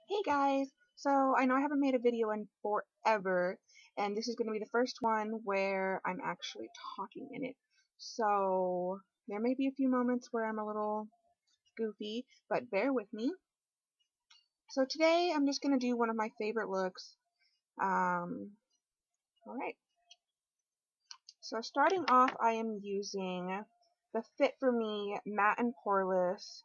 Hey guys! So I know I haven't made a video in forever, and this is going to be the first one where I'm actually talking in it. So there may be a few moments where I'm a little goofy, but bear with me. So today I'm just going to do one of my favorite looks. Alright. So starting off, I am using the Fit For Me Matte and Poreless,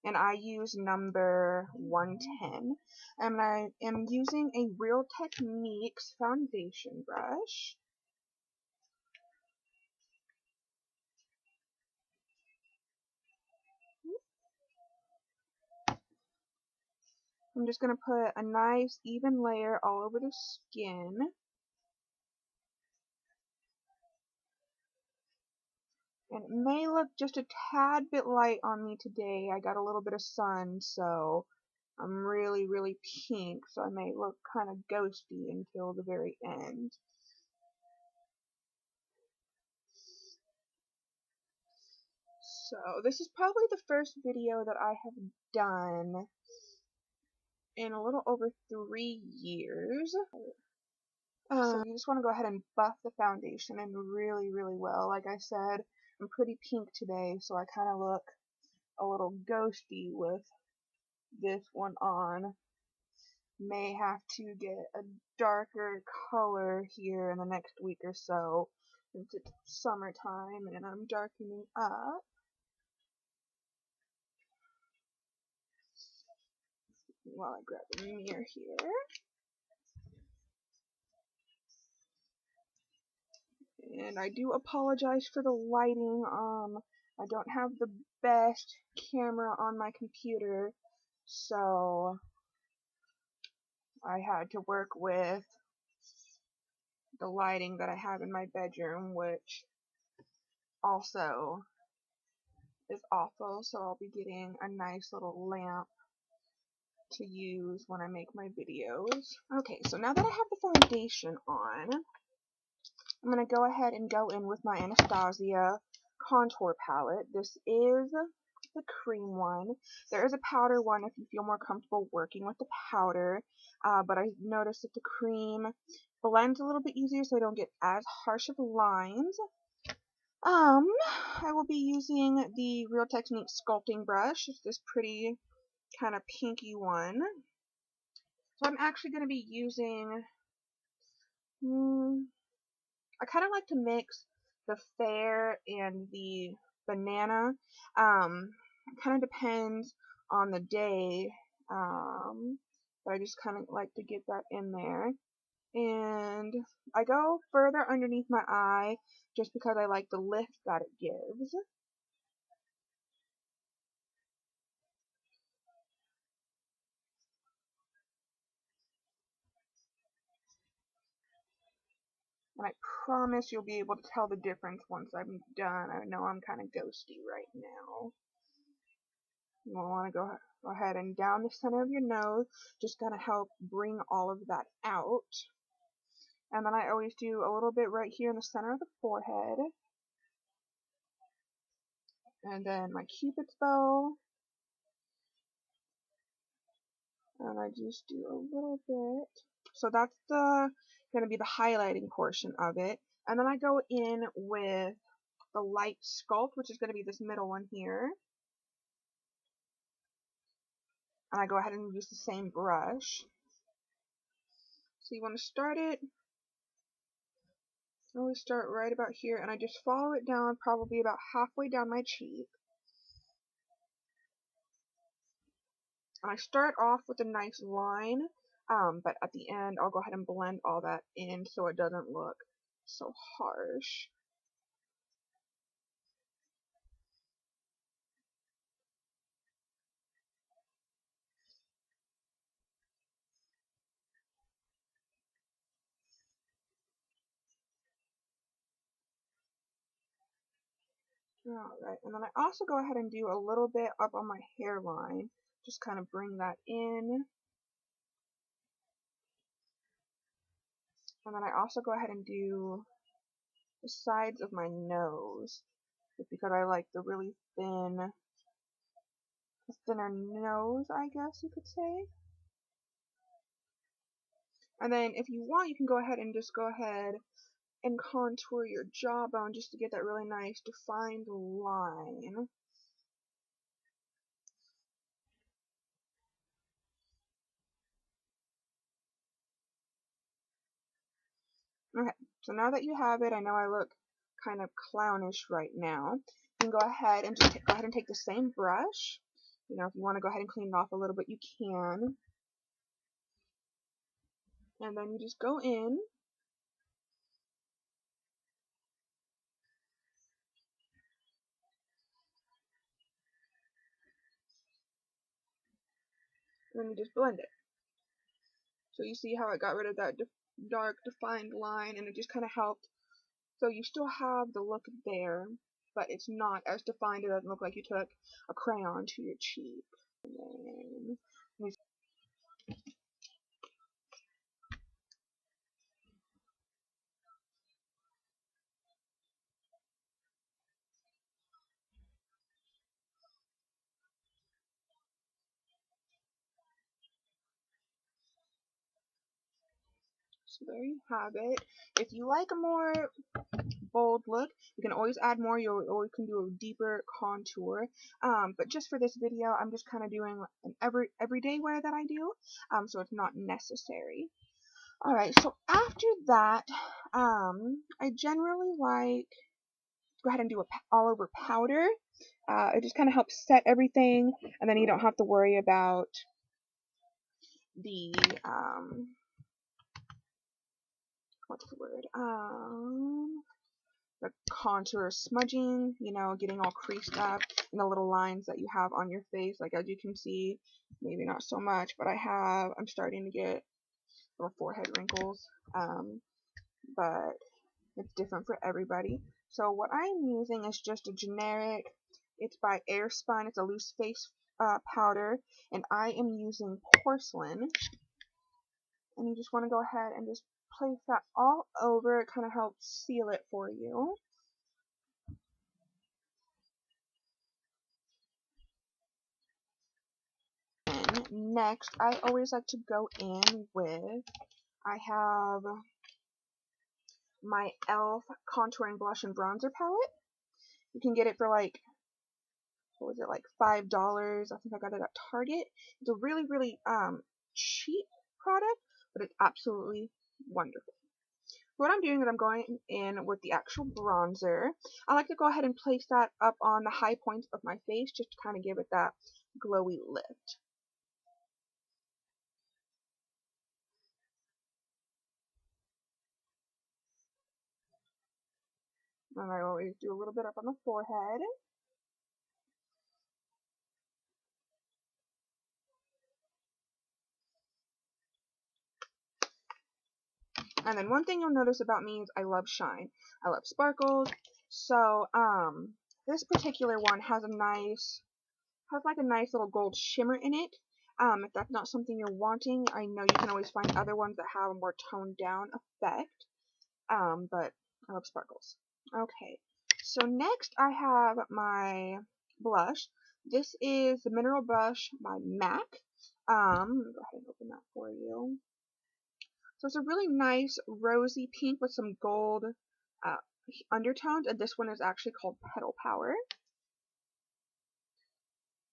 and I use number 110. And I am using a Real Techniques foundation brush. I'm just going to put a nice even layer all over the skin. And it may look just a tad bit light on me today. I got a little bit of sun, so I'm really pink, so I may look kind of ghosty until the very end. So this is probably the first video that I have done in a little over 3 years. So you just want to go ahead and buff the foundation in really well. Like I said, I'm pretty pink today, so I kind of look a little ghosty with this one on. May have to get a darker color here in the next week or so, since it's summertime and I'm darkening up. While I grab a mirror here. And I do apologize for the lighting. I don't have the best camera on my computer, so I had to work with the lighting that I have in my bedroom, which also is awful, so I'll be getting a nice little lamp to use when I make my videos. Okay, so now that I have the foundation on, I'm going to go ahead and go in with my Anastasia contour palette. This is the cream one. There is a powder one if you feel more comfortable working with the powder, but I noticed that the cream blends a little bit easier so I don't get as harsh of lines. I will be using the Real Techniques sculpting brush. It's this pretty kind of pinky one. So I'm actually going to be using, I kind of like to mix the fair and the banana. It kind of depends on the day, but I just kind of like to get that in there. And I go further underneath my eye just because I like the lift that it gives. And I promise you'll be able to tell the difference once I'm done. I know I'm kind of ghosty right now. You want to go ahead and down the center of your nose, just gonna help bring all of that out. And then I always do a little bit right here in the center of the forehead. And then my cupid's bow. And I just do a little bit. So that's gonna be the highlighting portion of it. And then I go in with the light sculpt, which is gonna be this middle one here. And I go ahead and use the same brush. So you want to start it. I always start right about here, and I just follow it down probably about halfway down my cheek. And I start off with a nice line, but at the end I'll go ahead and blend all that in so it doesn't look so harsh. Alright, and then I also go ahead and do a little bit up on my hairline, just kind of bring that in. And then I also go ahead and do the sides of my nose, just because I like the really thin a thinner nose, I guess you could say. And then if you want, you can go ahead and just go ahead and contour your jawbone just to get that really nice defined line. Okay, so now that you have it, I know I look kind of clownish right now. You can go ahead and just go ahead and take the same brush. You know, if you want to go ahead and clean it off a little bit, you can. And then you just go in. And then you just blend it. So you see how it got rid of that dark defined line, and it just kind of helped. So you still have the look there, but it's not as defined. It doesn't look like you took a crayon to your cheek. And then so there you have it. If you like a more bold look, you can always add more. You always can do a deeper contour. But just for this video, I'm just kind of doing an everyday wear that I do. So it's not necessary. Alright, so after that, I generally like to go ahead and do a all over powder. It just kind of helps set everything, and then you don't have to worry about the what's the word? The contour smudging, you know, getting all creased up, and the little lines that you have on your face. Like, as you can see, maybe not so much, but I'm starting to get little forehead wrinkles. But it's different for everybody. So what I'm using is just a generic, it's by Airspun, it's a loose face powder, and I am using Porcelain. And you just want to go ahead and just place that all over. It kind of helps seal it for you. And next, I always like to go in with, I have my e.l.f. Contouring Blush and Bronzer Palette. You can get it for like, what was it, like $5? I think I got it at Target. It's a really, really cheap product, but it's absolutely wonderful. What I'm doing is I'm going in with the actual bronzer. I like to go ahead and place that up on the high points of my face just to kind of give it that glowy lift. And I always do a little bit up on the forehead. And then one thing you'll notice about me is I love shine. I love sparkles. So, this particular one has like a nice little gold shimmer in it. If that's not something you're wanting, I know you can always find other ones that have a more toned down effect. But I love sparkles. Okay, so next I have my blush. This is the Mineral Blush by MAC. Let me go ahead and open that for you. So it's a really nice rosy pink with some gold undertones, and this one is actually called Petal Power.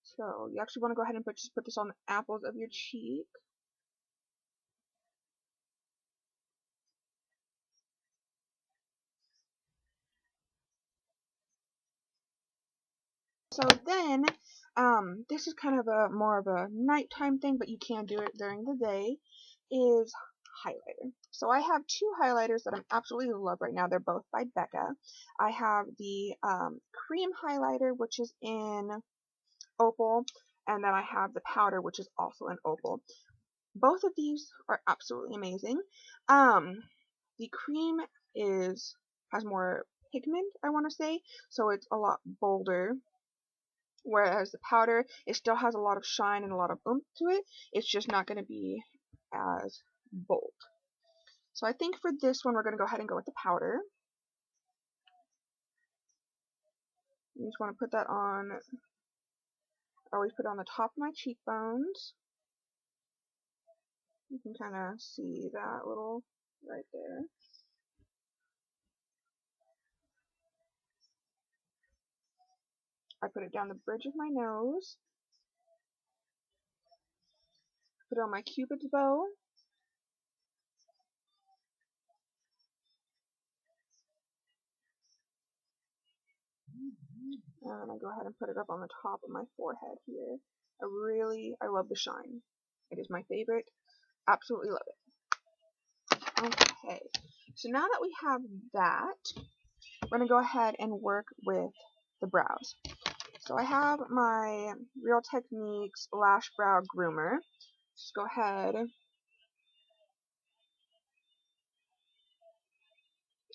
So you actually want to go ahead and just put this on the apples of your cheek. So then, this is kind of more of a nighttime thing, but you can do it during the day, is highlighter. So I have two highlighters that I'm absolutely love right now. They're both by Becca. I have the cream highlighter, which is in Opal, and then I have the powder, which is also in Opal. Both of these are absolutely amazing. The cream has more pigment, I want to say, so it's a lot bolder. Whereas the powder, it still has a lot of shine and a lot of oomph to it. It's just not going to be as bold. So I think for this one, we're going to go ahead and go with the powder. You just want to put that on I always put it on the top of my cheekbones. You can kind of see that little right there. I put it down the bridge of my nose. Put it on my cupid's bow. And I go ahead and put it up on the top of my forehead here. I love the shine. It is my favorite. Absolutely love it. Okay, so now that we have that, we're going to go ahead and work with the brows. So I have my Real Techniques Lash Brow Groomer. Just go ahead.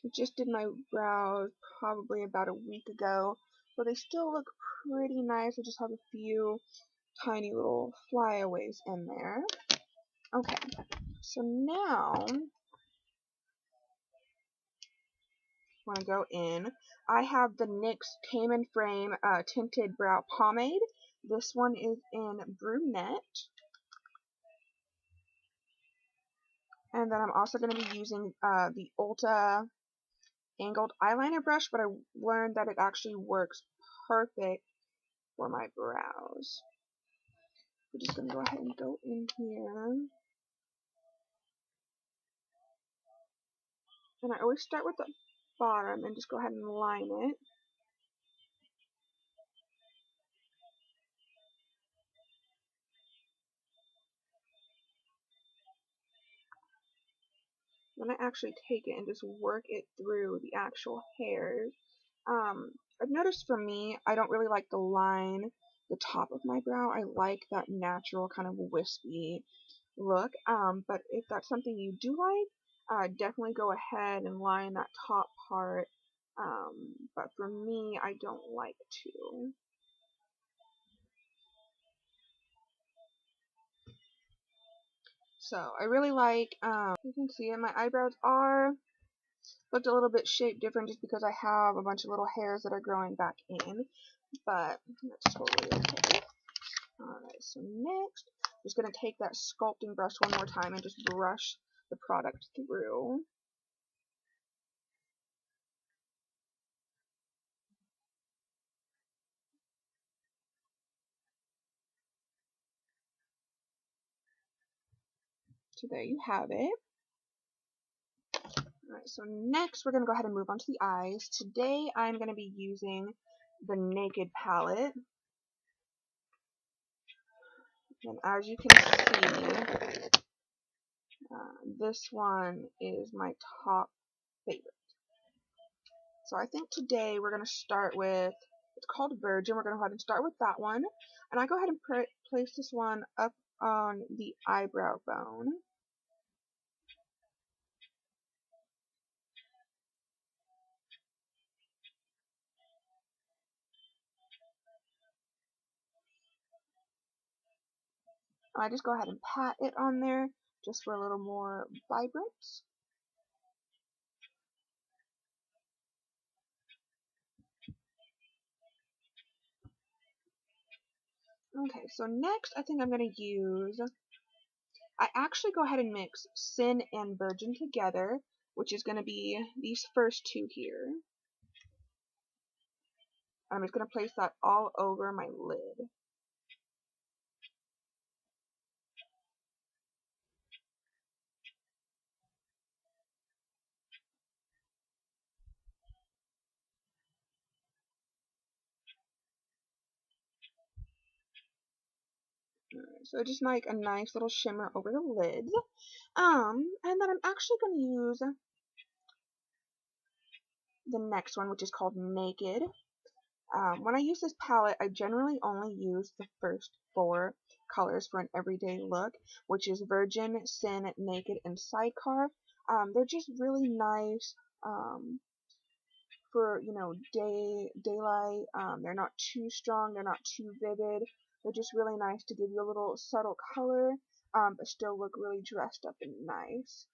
I just did my brows probably about a week ago, so they still look pretty nice. I just have a few tiny little flyaways in there. Okay, so now I'm going to go in. I have the NYX Tame and Frame Tinted Brow Pomade. This one is in Brunette. And then I'm also going to be using the Ulta Angled Eyeliner Brush, but I learned that it actually works perfect for my brows. We're just going to go ahead and go in here. And I always start with the bottom and just go ahead and line it. Then I actually take it and just work it through the actual hairs. I've noticed for me, I don't really like to line the top of my brow. I like that natural kind of wispy look. But if that's something you do like, definitely go ahead and line that top part. But for me, I don't like to. So I really like, you can see it, my eyebrows looked a little bit shaped different just because I have a bunch of little hairs that are growing back in, but that's totally okay. Alright, so next, I'm just going to take that sculpting brush one more time and just brush the product through. So there you have it. Alright, so next we're going to go ahead and move on to the eyes. Today I'm going to be using the Naked palette. And as you can see, this one is my top favorite. So I think today we're going to start with, it's called Virgin, we're going to go ahead and start with that one. And I go ahead and place this one up on the eyebrow bone. I just go ahead and pat it on there just for a little more vibrance. Okay, so next I think I'm going to use, I actually go ahead and mix Sin and Virgin together, which is going to be these first two here. I'm just going to place that all over my lid. So just like a nice little shimmer over the lids. And then I'm actually going to use the next one, which is called Naked. When I use this palette, I generally only use the first 4 colors for an everyday look, which is Virgin, Sin, Naked, and Sidecar. They're just really nice for, you know, daylight. They're not too strong, they're not too vivid. They're just really nice to give you a little subtle color, but still look really dressed up and nice.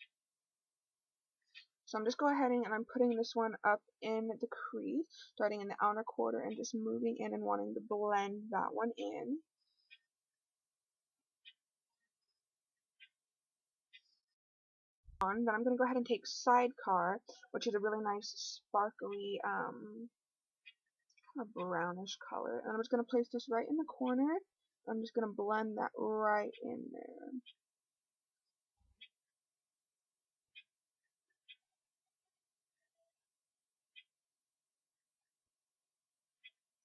So I'm just going ahead and I'm putting this one up in the crease, starting in the outer quarter and just moving in and wanting to blend that one in. Then I'm going to go ahead and take Sidecar, which is a really nice sparkly kind of brownish color. And I'm just going to place this right in the corner. I'm just going to blend that right in there.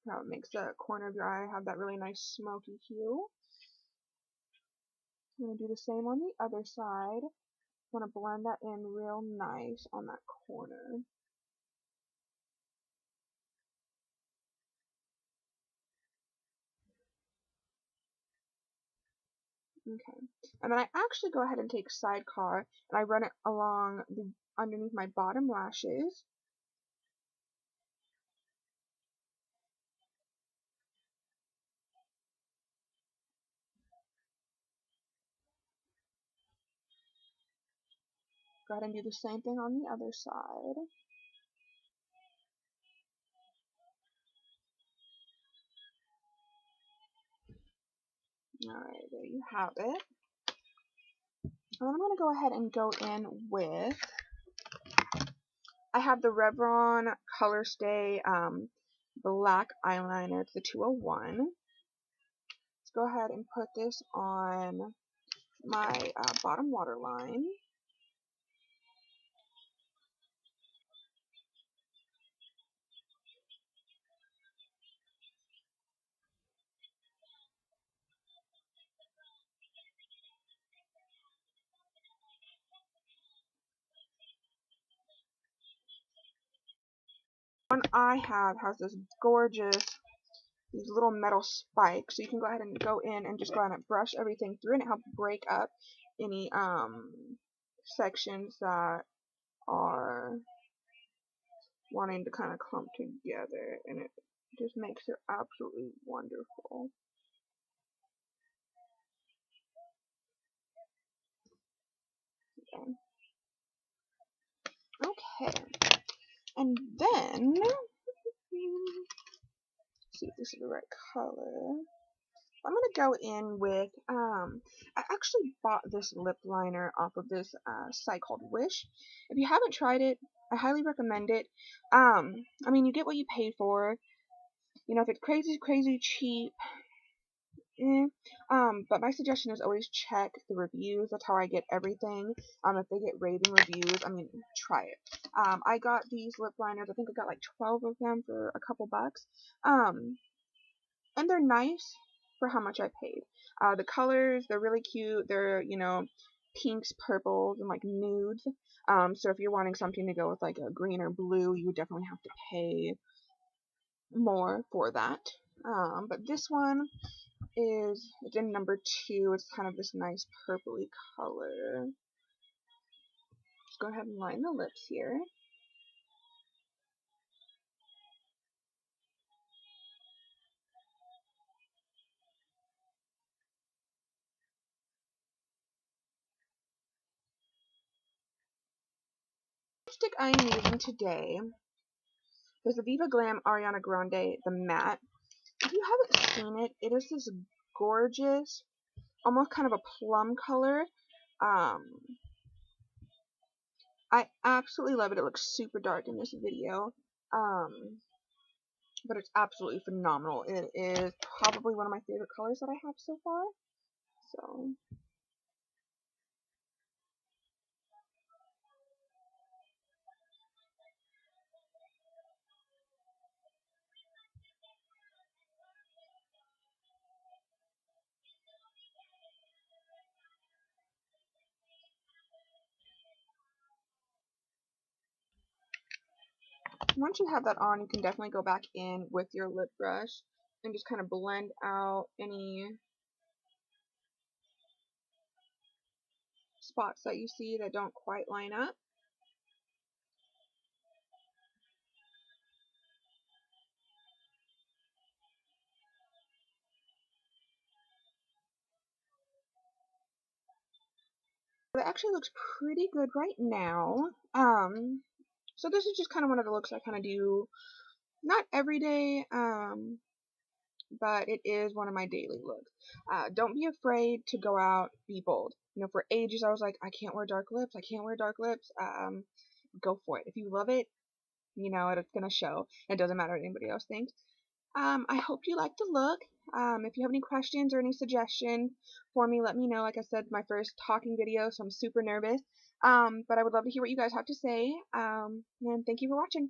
How it makes the corner of your eye have that really nice smoky hue. I'm going to do the same on the other side. I want to blend that in real nice on that corner. Okay. And then I actually go ahead and take Sidecar and I run it along the underneath my bottom lashes. Go ahead and do the same thing on the other side. Alright, there you have it. And I'm going to go ahead and go in with, I have the Revlon Colorstay black eyeliner. It's the 201. Let's go ahead and put this on my bottom waterline. One I have has this gorgeous, these little metal spikes, so you can go ahead and go in and just go ahead and brush everything through, and it helps break up any sections that are wanting to kind of clump together, and it just makes it absolutely wonderful. Okay, and then see if this is the right color. I'm gonna go in with I actually bought this lip liner off of this site called Wish. If you haven't tried it, I highly recommend it. I mean, you get what you pay for. You know, if it's crazy cheap, but my suggestion is always check the reviews. That's how I get everything. If they get raving reviews, I mean, try it. I got these lip liners. I think I got like 12 of them for a couple bucks. And they're nice for how much I paid. The colors, they're really cute. They're, you know, pinks, purples, and like nudes. So if you're wanting something to go with like a green or blue, you would definitely have to pay more for that. But this one it's in number 2. It's kind of this nice purpley color. Just go ahead and line the lips here. The lipstick I'm using today is the Viva Glam Ariana Grande, the matte. If you haven't seen it, it is this gorgeous, almost kind of a plum color. I absolutely love it. It looks super dark in this video. But it's absolutely phenomenal. It is probably one of my favorite colors that I have so far. So, once you have that on, you can definitely go back in with your lip brush and just kind of blend out any spots that you see that don't quite line up. But it actually looks pretty good right now. So this is just kind of one of the looks I kind of do, not every day, but it is one of my daily looks. Don't be afraid to go out, be bold. You know, for ages I was like, I can't wear dark lips, I can't wear dark lips. Go for it. If you love it, you know, it's gonna show. It doesn't matter what anybody else thinks. I hope you like the look. If you have any questions or any suggestion for me, let me know. Like I said, my first talking video, so I'm super nervous. But I would love to hear what you guys have to say. And thank you for watching.